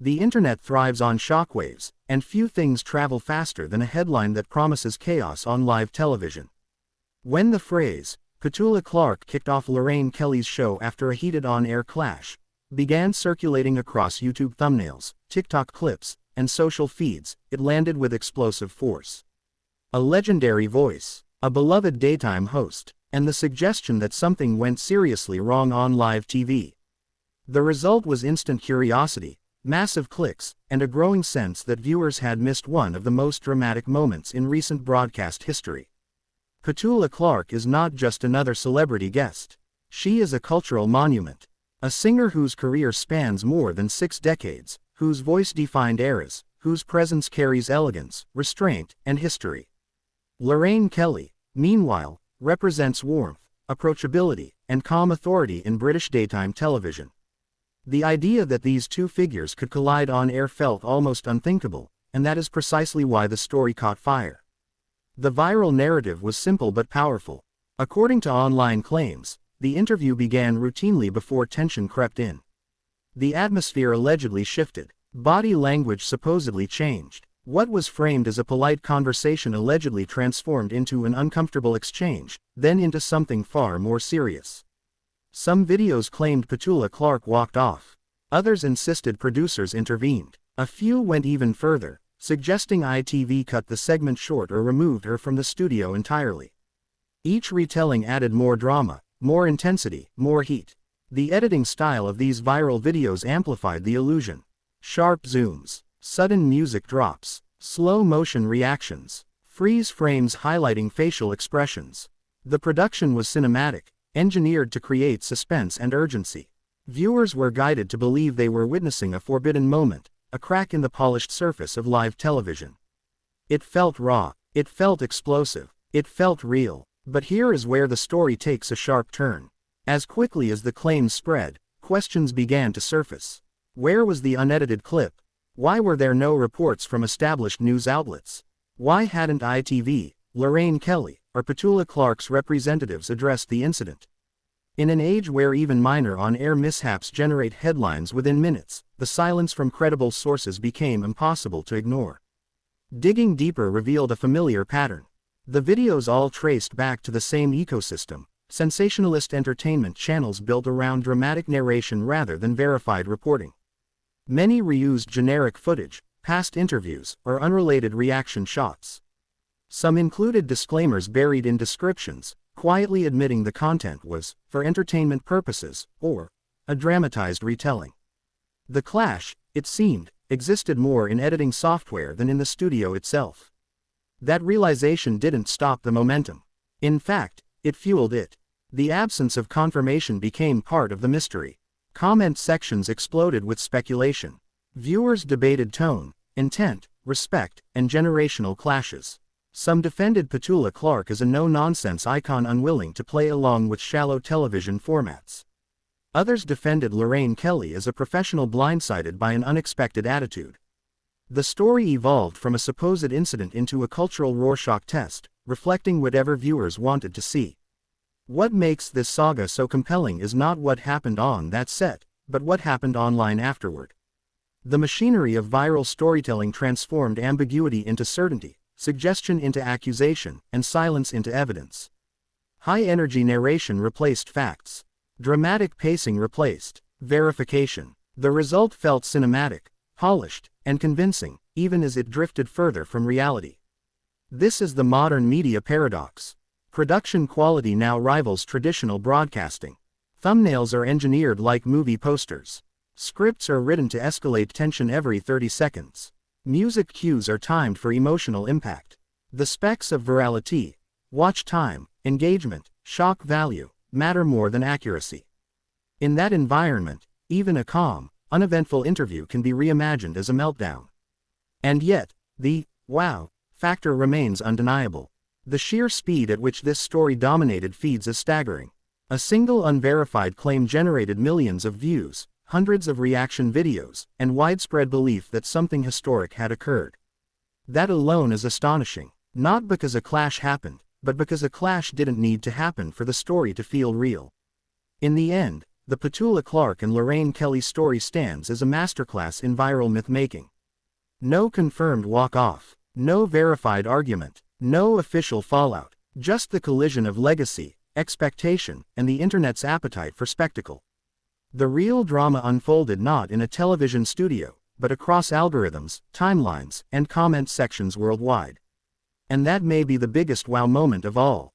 The internet thrives on shockwaves, and few things travel faster than a headline that promises chaos on live television. When the phrase, "Petula Clark kicked off Lorraine Kelly's show after a heated on-air clash," began circulating across YouTube thumbnails, TikTok clips, and social feeds, it landed with explosive force. A legendary voice, a beloved daytime host, and the suggestion that something went seriously wrong on live TV. The result was instant curiosity, massive clicks, and a growing sense that viewers had missed one of the most dramatic moments in recent broadcast history. Petula Clark is not just another celebrity guest. She is a cultural monument. A singer whose career spans more than 6 decades, whose voice defined eras, whose presence carries elegance, restraint, and history. Lorraine Kelly, meanwhile, represents warmth, approachability, and calm authority in British daytime television. The idea that these two figures could collide on air felt almost unthinkable, and that is precisely why the story caught fire. The viral narrative was simple but powerful. According to online claims, the interview began routinely before tension crept in. The atmosphere allegedly shifted. Body language supposedly changed. What was framed as a polite conversation allegedly transformed into an uncomfortable exchange, then into something far more serious. Some videos claimed Petula Clark walked off. Others insisted producers intervened. A few went even further, suggesting ITV cut the segment short or removed her from the studio entirely. Each retelling added more drama, more intensity, more heat. The editing style of these viral videos amplified the illusion. Sharp zooms, sudden music drops, slow motion reactions, freeze frames highlighting facial expressions. The production was cinematic, engineered to create suspense and urgency. Viewers were guided to believe they were witnessing a forbidden moment, a crack in the polished surface of live television. It felt raw, it felt explosive, it felt real. But here is where the story takes a sharp turn. As quickly as the claims spread, questions began to surface. Where was the unedited clip? Why were there no reports from established news outlets? Why hadn't ITV, Lorraine Kelly, or Petula Clark's representatives addressed the incident? In an age where even minor on-air mishaps generate headlines within minutes, the silence from credible sources became impossible to ignore. Digging deeper revealed a familiar pattern. The videos all traced back to the same ecosystem, sensationalist entertainment channels built around dramatic narration rather than verified reporting. Many reused generic footage, past interviews, or unrelated reaction shots. Some included disclaimers buried in descriptions, quietly admitting the content was, for entertainment purposes, or a dramatized retelling. The clash, it seemed, existed more in editing software than in the studio itself. That realization didn't stop the momentum. In fact, it fueled it. The absence of confirmation became part of the mystery. Comment sections exploded with speculation. Viewers debated tone, intent, respect, and generational clashes. Some defended Petula Clark as a no-nonsense icon unwilling to play along with shallow television formats. Others defended Lorraine Kelly as a professional blindsided by an unexpected attitude. The story evolved from a supposed incident into a cultural Rorschach test, reflecting whatever viewers wanted to see. What makes this saga so compelling is not what happened on that set, but what happened online afterward. The machinery of viral storytelling transformed ambiguity into certainty, suggestion into accusation, and silence into evidence. High-energy narration replaced facts. Dramatic pacing replaced verification. The result felt cinematic, polished, and convincing, even as it drifted further from reality. This is the modern media paradox. Production quality now rivals traditional broadcasting. Thumbnails are engineered like movie posters. Scripts are written to escalate tension every 30 seconds. Music cues are timed for emotional impact. The specs of virality, watch time, engagement, shock value, matter more than accuracy. In that environment, even a calm, uneventful interview can be reimagined as a meltdown. And yet, the wow factor remains undeniable. The sheer speed at which this story dominated feeds is staggering. A single unverified claim generated millions of views, hundreds of reaction videos, and widespread belief that something historic had occurred. That alone is astonishing, not because a clash happened, but because a clash didn't need to happen for the story to feel real. In the end, the Petula Clark and Lorraine Kelly story stands as a masterclass in viral myth-making. No confirmed walk-off, no verified argument, no official fallout, just the collision of legacy, expectation, and the internet's appetite for spectacle. The real drama unfolded not in a television studio, but across algorithms, timelines, and comment sections worldwide. And that may be the biggest wow moment of all.